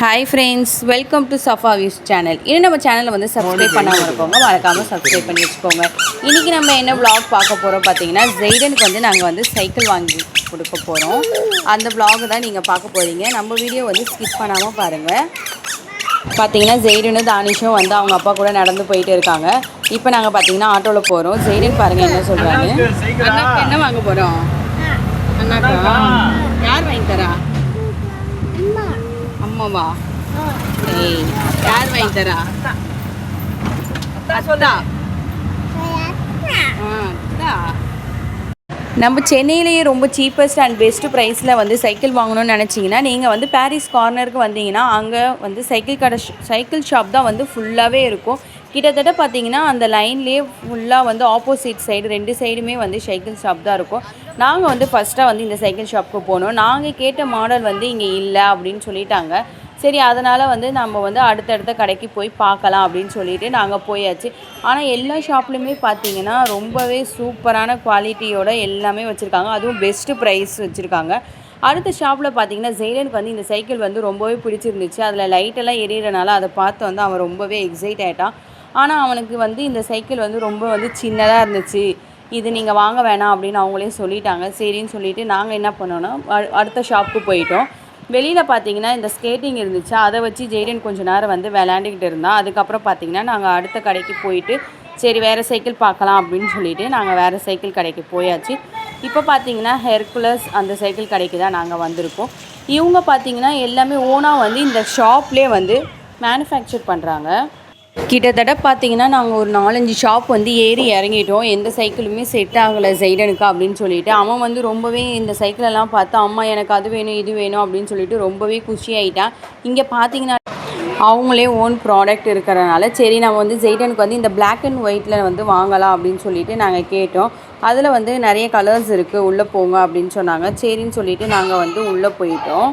Hi friends, welcome to Safa views channel. இன்னும் நம்ம சேனலில் வந்து சப்ஸ்கிரைப் பண்ணாமல் இருக்கவங்க மறக்காமல் சப்ஸ்கிரைப் பண்ணி வச்சுக்கோங்க. இன்றைக்கி நம்ம என்ன vlog பார்க்க போகிறோம் பார்த்தீங்கன்னா, ஜெய்டனுக்கு வந்து நாங்கள் வந்து சைக்கிள் வாங்கி கொடுக்க போகிறோம். அந்த vlog தான் நீங்கள் பார்க்க போகிறீங்க. நம்ம வீடியோ வந்து ஸ்கிப் பண்ணாமல் பாருங்கள். பார்த்தீங்கன்னா ஜெய்டனும் தானிஷும் வந்து அவங்க அப்பா கூட நடந்து போயிட்டு இருக்காங்க. இப்போ நாங்கள் பார்த்தீங்கன்னா ஆட்டோவில் போகிறோம். ஜெய்டன் பாருங்கள் என்ன சொல்கிறாங்க. அண்ணாக்கு என்ன வாங்க போகிறோம்? அண்ணாக்கா யார் வாங்கி தரா? அம்மாவா? ஏய், யார் வாங்கி தரா? அத்தா. நம்ம சென்னையிலேயே ரொம்ப சீப்பஸ்ட் அண்ட் பெஸ்ட்டு ப்ரைஸில் வந்து சைக்கிள் வாங்கணும்னு நினச்சிங்கன்னா நீங்கள் வந்து பாரிஸ் கார்னருக்கு வந்தீங்கன்னா அங்கே வந்து சைக்கிள் ஷாப் தான் வந்து ஃபுல்லாகவே இருக்கும். கிட்டத்தட்ட பார்த்தீங்கன்னா அந்த லைன்லேயே ஃபுல்லாக வந்து ஆப்போசிட் சைடு ரெண்டு சைடுமே வந்து சைக்கிள் ஷாப் தான் இருக்கும். நாங்கள் வந்து ஃபஸ்ட்டாக வந்து இந்த சைக்கிள் ஷாப்புக்கு போனோம். நாங்கள் கேட்ட மாடல் வந்து இங்கே இல்லை அப்படின்னு சொல்லிட்டாங்க. சரி, அதனால் வந்து நம்ம வந்து அடுத்தடுத்த கடைக்கு போய் பார்க்கலாம் அப்படின்னு சொல்லிட்டு நாங்கள் போயாச்சு. ஆனால் எல்லா ஷாப்லையுமே பார்த்தீங்கன்னா ரொம்பவே சூப்பரான குவாலிட்டியோட எல்லாமே வச்சுருக்காங்க. அதுவும் பெஸ்ட்டு ப்ரைஸ் வச்சுருக்காங்க. அடுத்த ஷாப்பில் பார்த்தீங்கன்னா ஜெய்டனுக்கு வந்து இந்த சைக்கிள் வந்து ரொம்பவே பிடிச்சிருந்துச்சு. அதில் லைட்டெல்லாம் எரியறனால அதை பார்த்து வந்து அவன் ரொம்பவே எக்ஸைட் ஆகிட்டான். ஆனால் அவனுக்கு வந்து இந்த சைக்கிள் வந்து ரொம்ப வந்து சின்னதாக இருந்துச்சு. இது நீங்கள் வாங்க வேணாம் அப்படின்னு அவங்களே சொல்லிட்டாங்க. சரின்னு சொல்லிவிட்டு நாங்கள் என்ன பண்ணோன்னா அடுத்த ஷாப்புக்கு போயிட்டோம். வெளியில் பார்த்தீங்கன்னா இந்த ஸ்கேட்டிங் இருந்துச்சு. அதை வச்சு ஜெய்டன் கொஞ்சம் நேரம் வந்து விளையாண்டுக்கிட்டு இருந்தான். அதுக்கப்புறம் பார்த்தீங்கன்னா நாங்கள் அடுத்த கடைக்கு போயிட்டு சரி வேறு சைக்கிள் பார்க்கலாம் அப்படின்னு சொல்லிவிட்டு நாங்கள் வேறு சைக்கிள் கடைக்கு போயாச்சு. இப்போ பார்த்தீங்கன்னா ஹெர்குலஸ் அந்த சைக்கிள் கடைக்கு தான் நாங்கள் வந்திருக்கோம். இவங்க பார்த்தீங்கன்னா எல்லாமே ஓனாக வந்து இந்த ஷாப்லேயே வந்து மேனுஃபேக்சர் பண்ணுறாங்க. கிட்டத்தட்ட பார்த்தீங்கன்னா நாங்கள் ஒரு 4-5 ஷாப் வந்து ஏறி இறங்கிட்டோம். எந்த சைக்கிளுமே செட் ஆகலை ஜெய்டனுக்கு அப்படின்னு சொல்லிட்டு அவன் வந்து ரொம்பவே இந்த சைக்கிளெல்லாம் பார்த்து அம்மா எனக்கு அது வேணும் இது வேணும் அப்படின்னு சொல்லிட்டு ரொம்பவே குஷி ஆகிட்டான். இங்கே பார்த்தீங்கன்னா அவங்களே ஓன் ப்ராடக்ட் இருக்கிறனால சரி நம்ம வந்து ஜெய்டனுக்கு வந்து இந்த பிளாக் அண்ட் ஒயிட்டில் வந்து வாங்கலாம் அப்படின்னு சொல்லிட்டு நாங்கள் கேட்டோம். அதில் வந்து நிறைய கலர்ஸ் இருக்குது, உள்ளே போங்க அப்படின்னு சொன்னாங்க. சரின்னு சொல்லிவிட்டு நாங்கள் வந்து உள்ளே போயிட்டோம்.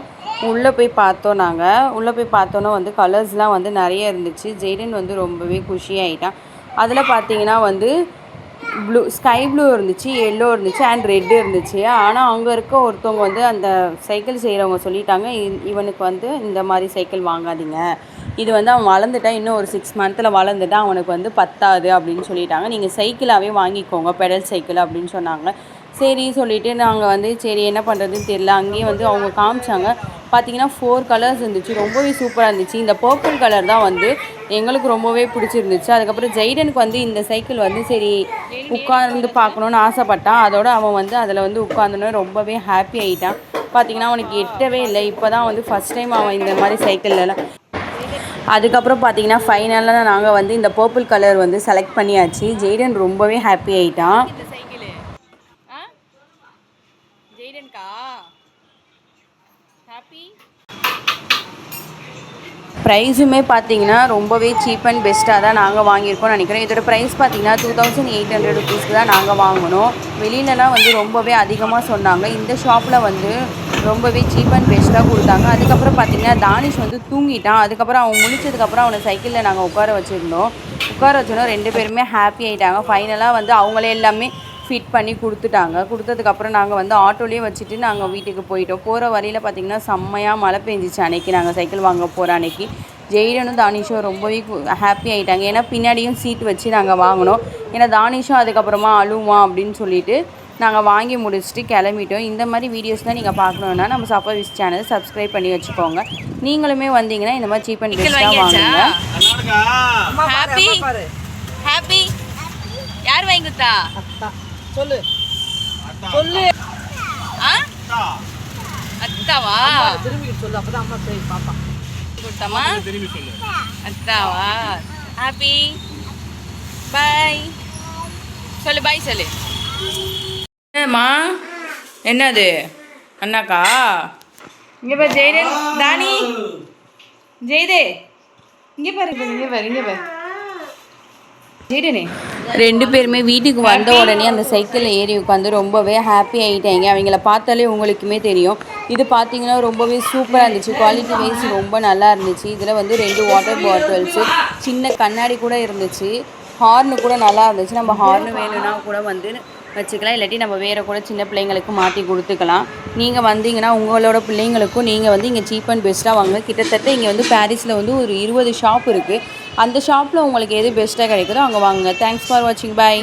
உள்ளே போய் பார்த்தோன்னா வந்து கலர்ஸ்லாம் வந்து நிறைய இருந்துச்சு. ஜெய்டன் வந்து ரொம்பவே குஷியாகிட்டான். அதில் பார்த்தீங்கன்னா வந்து ஸ்கை ப்ளூ இருந்துச்சு, எல்லோ இருந்துச்சு அண்ட் ரெட்டு இருந்துச்சு. ஆனால் அங்கே இருக்க ஒருத்தவங்க வந்து அந்த சைக்கிள் செய்கிறவங்க சொல்லிட்டாங்க, இவனுக்கு வந்து இந்த மாதிரி சைக்கிள் வாங்காதீங்க, இது வந்து அவன் வளர்ந்துட்டான், இன்னும் ஒரு 6 மந்த்தில் வளர்ந்துட்டான், அவனுக்கு வந்து பத்தாது அப்படின்னு சொல்லிட்டாங்க. நீங்கள் சைக்கிளாகவே வாங்கிக்கோங்க, பெடல் சைக்கிள் அப்படின்னு சொன்னாங்க. சரி சொல்லிவிட்டு நாங்கள் வந்து சரி என்ன பண்ணுறதுன்னு தெரியல. அங்கேயே வந்து அவங்க காமிச்சாங்க. பார்த்தீங்கன்னா 4 கலர்ஸ் இருந்துச்சு, ரொம்பவே சூப்பராக இருந்துச்சு. இந்த பர்பிள் கலர் தான் வந்து எங்களுக்கு ரொம்பவே பிடிச்சிருந்துச்சு. அதுக்கப்புறம் ஜெய்டனுக்கு வந்து இந்த சைக்கிள் வந்து சரி உட்கார்ந்து பார்க்கணுன்னு ஆசைப்பட்டான். அதோடு அவன் வந்து அதில் வந்து உட்காந்துன்னு ரொம்பவே ஹாப்பி ஆகிட்டான். பார்த்தீங்கன்னா அவனுக்கு எட்டவே இல்லை. இப்போ தான் வந்து ஃபஸ்ட் டைம் அவன் இந்த மாதிரி சைக்கிள்லாம். அதுக்கப்புறம் பார்த்தீங்கன்னா ஃபைனலாக நாங்கள் வந்து இந்த பர்பிள் கலர் வந்து செலக்ட் பண்ணியாச்சு. ஜெய்டன் ரொம்பவே ஹாப்பி ஆகிட்டான். ப்ரைஸுமே பார்த்தீங்கன்னா ரொம்பவே சீப் அண்ட் பெஸ்ட்டாக தான் நாங்கள் வாங்கியிருக்கோம்னு நினைக்கிறோம். இதோட ப்ரைஸ் பார்த்தீங்கன்னா 2800 ருபீஸ்க்கு தான் நாங்கள் வாங்கினோம். வெளியிலலாம் வந்து ரொம்பவே அதிகமாக சொன்னாங்க. இந்த ஷாப்பில் வந்து ரொம்பவே சீப் அண்ட் பெஸ்ட்டாக கொடுத்தாங்க. அதுக்கப்புறம் பார்த்தீங்கன்னா தானிஷ் வந்து தூங்கிட்டான். அதுக்கப்புறம் அவன் முடிச்சதுக்கப்புறம் அவனை சைக்கிளில் நாங்கள் உட்கார வச்சுருந்தோம். 2 பேருமே ஹாப்பி ஆகிட்டாங்க. ஃபைனலாக வந்து அவங்களே எல்லாமே ஃபிட் பண்ணி கொடுத்ததுக்கப்புறம் நாங்கள் வந்து ஆட்டோலேயே வச்சுட்டு நாங்கள் வீட்டுக்கு போயிட்டோம். போகிற வழியில் பார்த்திங்கன்னா செம்மையாக மழை பெஞ்சிச்சு அன்றைக்கி நாங்கள் சைக்கிள் வாங்க போகிற அன்றைக்கி. ஜெய்டனும் தானிஷும் ரொம்பவே ஹாப்பி ஆகிட்டாங்க. ஏன்னா பின்னாடியும் சீட் வச்சு நாங்கள் வாங்கினோம். ஏன்னா தானிஷும் அதுக்கப்புறமா அழுவான் அப்படின்னு சொல்லிட்டு நாங்கள் வாங்கி முடிச்சுட்டு கிளம்பிட்டோம். இந்த மாதிரி வீடியோஸ்லாம் நீங்கள் பார்க்கணுன்னா நம்ம சஃபா வியூஸ் சேனல் சப்ஸ்கிரைப் பண்ணி வச்சுக்கோங்க. நீங்களுமே வந்தீங்கன்னா இந்த மாதிரி சீப் அண்ட் பெஸ்ட்டாக வாங்குங்க. ஹாப்பி யார் வாங்கிட்டா? சொல்லு சொல்லு. அத்தாவா? திரும்பி சொல்லு, அப்பதான் அம்மா சரி பாப்பா கொடுத்தாமா. திரும்பி சொல்லு. அத்தாவா? ஹாப்பி பை சொல்லு, பை சொல்லு. என்னம்மா என்னது? அண்ணாக்கா இங்கே பாரு. ஜெய்டன் தானி ஜெய்தே இங்கே பாரு. ஜெய்டனே 2 பேருமே வீட்டுக்கு வந்த உடனே அந்த சைக்கிளில் ஏறி உட்காந்து ரொம்பவே ஹாப்பி ஆகிட்டாங்க. அவங்கள பார்த்தாலே உங்களுக்குமே தெரியும். இது பார்த்தீங்கன்னா ரொம்பவே சூப்பராக இருந்துச்சு. குவாலிட்டி வைஸ் ரொம்ப நல்லா இருந்துச்சு. இதில் வந்து 2 வாட்டர் பாட்டில்ஸு, சின்ன கண்ணாடி கூட இருந்துச்சு. ஹார்னு கூட நல்லா இருந்துச்சு. நம்ம ஹார்னு வேணும்னா கூட வந்து வச்சுக்கலாம். இல்லாட்டி நம்ம வேறு கூட சின்ன பிள்ளைங்களுக்கு மாட்டி கொடுத்துக்கலாம். நீங்கள் வந்தீங்கன்னா உங்களோட பிள்ளைங்களுக்கும் நீங்கள் வந்து இங்கே சீப் அண்ட் பெஸ்ட்டாக வாங்க. கிட்டத்தட்ட இங்கே வந்து பாரிஸில் வந்து ஒரு 20 ஷாப் இருக்குது. அந்த ஷாப்பில் உங்களுக்கு எது பெஸ்ட்டாக கிடைக்குதோ அங்கே வாங்குங்க. தேங்க்ஸ் ஃபார் வாட்சிங். பாய்.